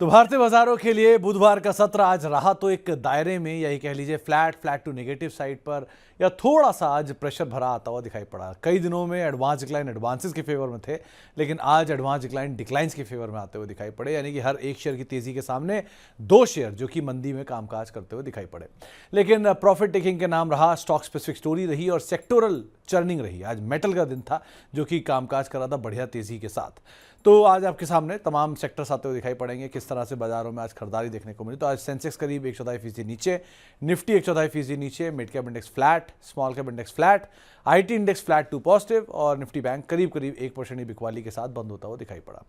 तो भारतीय बाजारों के लिए बुधवार का सत्र आज रहा तो एक दायरे में, यही कह लीजिए फ्लैट टू नेगेटिव साइड पर, या थोड़ा सा आज प्रेशर भरा आता हुआ दिखाई पड़ा। कई दिनों में एडवांस डिक्लाइन एडवांसेस के फेवर में थे, लेकिन आज एडवांस डिक्लाइन डिक्लाइंस के फेवर में आते हुए दिखाई पड़े। यानी कि हर एक शेयर की तेजी के सामने दो शेयर जो कि मंदी में कामकाज करते हुए दिखाई पड़े। लेकिन प्रॉफिट टेकिंग के नाम रहा, स्टॉक स्पेसिफिक स्टोरी रही और सेक्टोरल चर्निंग रही। आज मेटल का दिन था जो कि कामकाज कर रहा था बढ़िया तेजी के साथ। तो आज आपके सामने तमाम सेक्टर्स आते हुए दिखाई पड़ेंगे, किस तरह से बाजारों में आज खरीदारी देखने को मिली। तो आज सेंसेक्स करीब 1.25% नीचे, निफ्टी 1.25% नीचे, mid cap index flat, small cap index flat, IT index flat to positive और निफ्टी बैंक करीब 1% की बिकवाली के साथ बंद होता हुआ दिखाई पड़ा।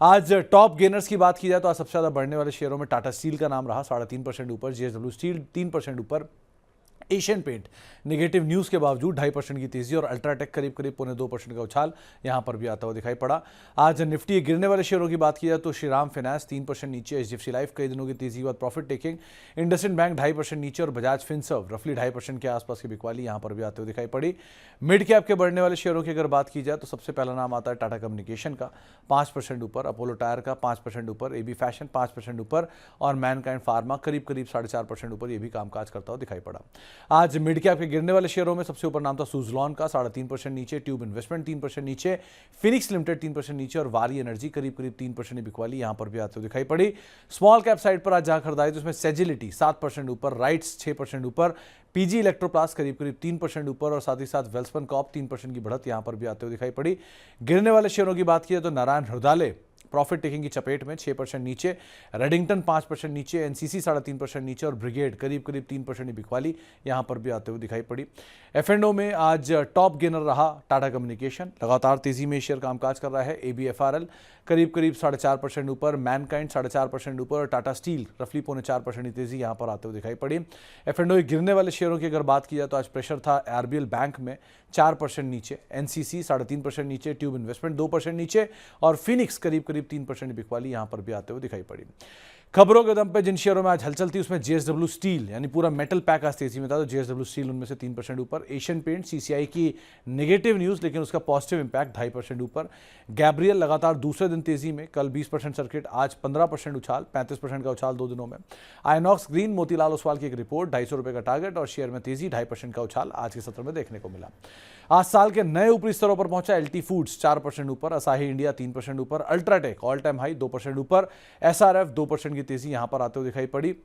आज टॉप गेनर्स की बात की जाए तो आज सबसे ज्यादा बढ़ने वाले शेयरों में टाटा स्टील का नाम रहा, 3.5% ऊपर, जेएसडब्ल्यू स्टील 3% ऊपर, एशियन पेंट नेगेटिव न्यूज के बावजूद 2.5% की तेजी और अल्ट्राटेक करीब 2% का उछाल यहां पर भी आता हुआ दिखाई पड़ा। आज निफ्टी गिरने वाले शेयरों की बात की जाए तो श्रीराम फाइनेंस 3% नीचे, एचडीएफसी लाइफ कई दिनों की तेजी के बाद प्रॉफिट टेकिंग, इंडसइंड बैंक 2.5% नीचे और बजाज फिनसर्व रफली 2.5% के आसपास की बिकवाली यहां पर भी आते हुए दिखाई पड़ी। मिड कैप के बढ़ने वाले शेयरों की अगर बात की जाए तो सबसे पहला नाम आता है टाटा कम्युनिकेशन का 5% ऊपर, अपोलो टायर का 5% ऊपर, एबी फैशन 5% ऊपर और मैनकाइंड फार्मा करीब 4.5% ऊपर, यह भी कामकाज करता हुआ दिखाई पड़ा। आज मिड कैप के गिरने वाले शेयरों में सबसे ऊपर नाम था सुजलॉन का 3.5% नीचे, ट्यूब इन्वेस्टमेंट 3% नीचे, फिनिक्स लिमिटेड 3% नीचे और वारी एनर्जी करीब 3% की बिकवाली यहां पर भी आते हुए दिखाई पड़ी। स्मॉल कैप साइड पर आज जहां खरीदारी तो उसमें सेजिलिटी 7% ऊपर, राइट्स 6% ऊपर, पीजी इलेक्ट्रोप्लास्ट करीब 3% ऊपर और साथ ही साथ वेल्सपन कॉप 3% की बढ़त यहां पर भी आते हुए दिखाई पड़ी। गिरने वाले शेयरों की बात की जाए तो नारायण हृदयालय प्रॉफिट टेकिंग की चपेट में 6% नीचे, रेडिंगटन 5% नीचे, एनसीसी 3.5% नीचे और ब्रिगेड करीब 3% की बिकवाली यहां पर भी आते हुए दिखाई पड़ी। एफ&ओ में आज टॉप गेनर रहा टाटा कम्युनिकेशन, लगातार तेजी में शेयर कामकाज कर रहा है। एबीएफआरएल करीब 4.5% ऊपर, मैनकाइंड 4.5% ऊपर और टाटा स्टील रफली 4.25% की तेजी यहां पर आते हुए दिखाई पड़ी। एफ&ओ गिरने वाले शेयरों की अगर बात की जाए तो आज प्रेशर था आरबीएल बैंक में 4% नीचे, एनसीसी 3.5% नीचे, ट्यूब इन्वेस्टमेंट 2% नीचे और फिनिक्स करीब 3% की बिकवाली यहां पर भी आते हुए दिखाई पड़ी। खबरों के दम पे जिन शेयरों में आज हलचल थी उसमें जेएसडब्ल्यू स्टील यानी पूरा मेटल पैक आज तेजी में था, तो जेएसडब्ल्यू स्टील उनमें से 3% ऊपर, एशियन पेंट सीसीआई की नेगेटिव न्यूज लेकिन उसका पॉजिटिव इंपैक्ट 2.5% ऊपर, गैब्रियल लगातार दूसरे दिन तेजी में, कल 20% सर्किट, आज 15% उछाल, 35% का उछाल 2 दिनों में। आइनॉक्स ग्रीन मोतीलाल ओसवाल की एक रिपोर्ट, 250 रुपए का टारगेट और शेयर में तेजी, 2.5% का उछाल आज के सत्र में देखने को मिला। आज साल के नए ऊपरी स्तरों पर पहुंचा एलटी फूड्स 4% ऊपर, असाही इंडिया 3% ऊपर, अल्ट्राटेक ऑल टाइम हाई 2% ऊपर, एसआरएफ 2% की तेजी यहां पर आते हुए दिखाई पड़ी।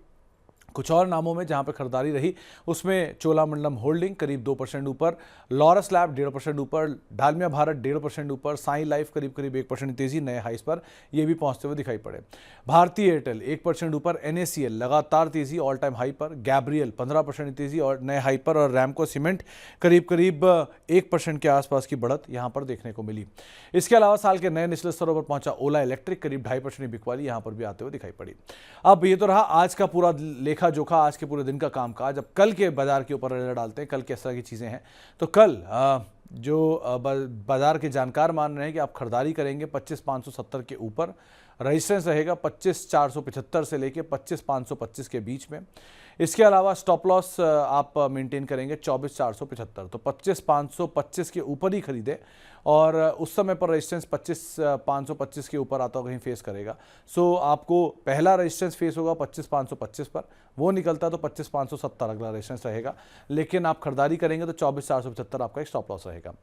कुछ और नामों में जहां पर खरीदारी रही उसमें चोलामंडलम होल्डिंग करीब 2% ऊपर, लॉरस लैब 1.5% ऊपर, डालमिया भारत 1.5% ऊपर, साई लाइफ करीब 1% तेजी नए हाइस पर यह भी पहुंचते हुए दिखाई पड़े। भारतीय एयरटेल 1% ऊपर, एनएसीएल लगातार तेजी ऑल टाइम हाई पर, गैब्रियल 15% तेजी और नए हाई पर और रैमको सीमेंट करीब 1% के आसपास की बढ़त यहां पर देखने को मिली। इसके अलावा साल के नए निचले स्तरों पर पहुंचा ओला इलेक्ट्रिक करीब 2.5% की बिकवाली यहां पर भी आते हुए दिखाई पड़ी। अब ये तो रहा आज का पूरा लेखा जोखा, आज के पूरे दिन का कामकाज। अब कल के बाजार के ऊपर नजर डालते हैं, कल किस तरह की चीजें हैं। तो कल जो बाजार के जानकार मान रहे हैं कि आप खरीदारी करेंगे 25,570 के ऊपर, रेजिस्टेंस रहेगा 25,475 से लेके 25,525 के बीच में। इसके अलावा स्टॉप लॉस आप मेंटेन करेंगे 24,475, तो 25,525 के ऊपर ही खरीदे और उस समय पर रेजिस्टेंस 25,525 के ऊपर आता कहीं फेस करेगा। सो आपको पहला रेजिस्टेंस फेस होगा 25,525 पर, वो निकलता तो 25,570 अगला रेजिस्टेंस रहेगा, लेकिन आप खरीदारी करेंगे तो 24,475 आपका एक स्टॉप लॉस रहेगा।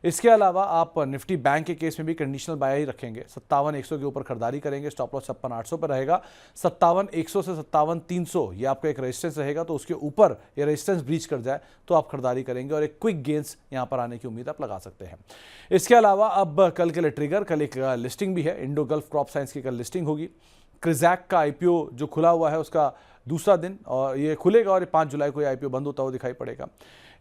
इसके अलावा आप निफ्टी बैंक के केस में भी कंडीशनल बाय ही रखेंगे, 57,100 के ऊपर खरीदारी करेंगे, स्टॉप लॉस 56,800 पर रहेगा, 57,100 से 57,300 ये आपका एक रेजिस्टेंस रहेगा, तो उसके ऊपर ये रेजिस्टेंस ब्रीच कर जाए तो आप खरीदारी करेंगे और एक क्विक गेंस यहां पर आने की उम्मीद आप लगा सकते हैं। इसके अलावा अब कल के लिए ट्रिगर, कल एक लिस्टिंग भी है, इंडो गल्फ क्रॉप साइंस की कल लिस्टिंग होगी। क्रिजैक का आईपीओ जो खुला हुआ है उसका दूसरा दिन और ये खुलेगा और 5 जुलाई को ये आईपीओ बंद होता हुआ दिखाई पड़ेगा।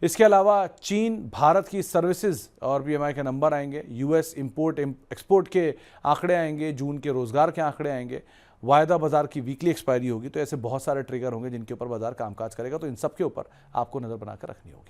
इसके अलावा चीन भारत की सर्विसेज और पीएमआई के नंबर आएंगे, यूएस इंपोर्ट एक्सपोर्ट के आंकड़े आएंगे, जून के रोजगार के आंकड़े आएंगे, वायदा बाजार की वीकली एक्सपायरी होगी। तो ऐसे बहुत सारे ट्रिगर होंगे जिनके ऊपर बाजार कामकाज करेगा, तो इन सब के ऊपर आपको नजर बनाकर रखनी होगी।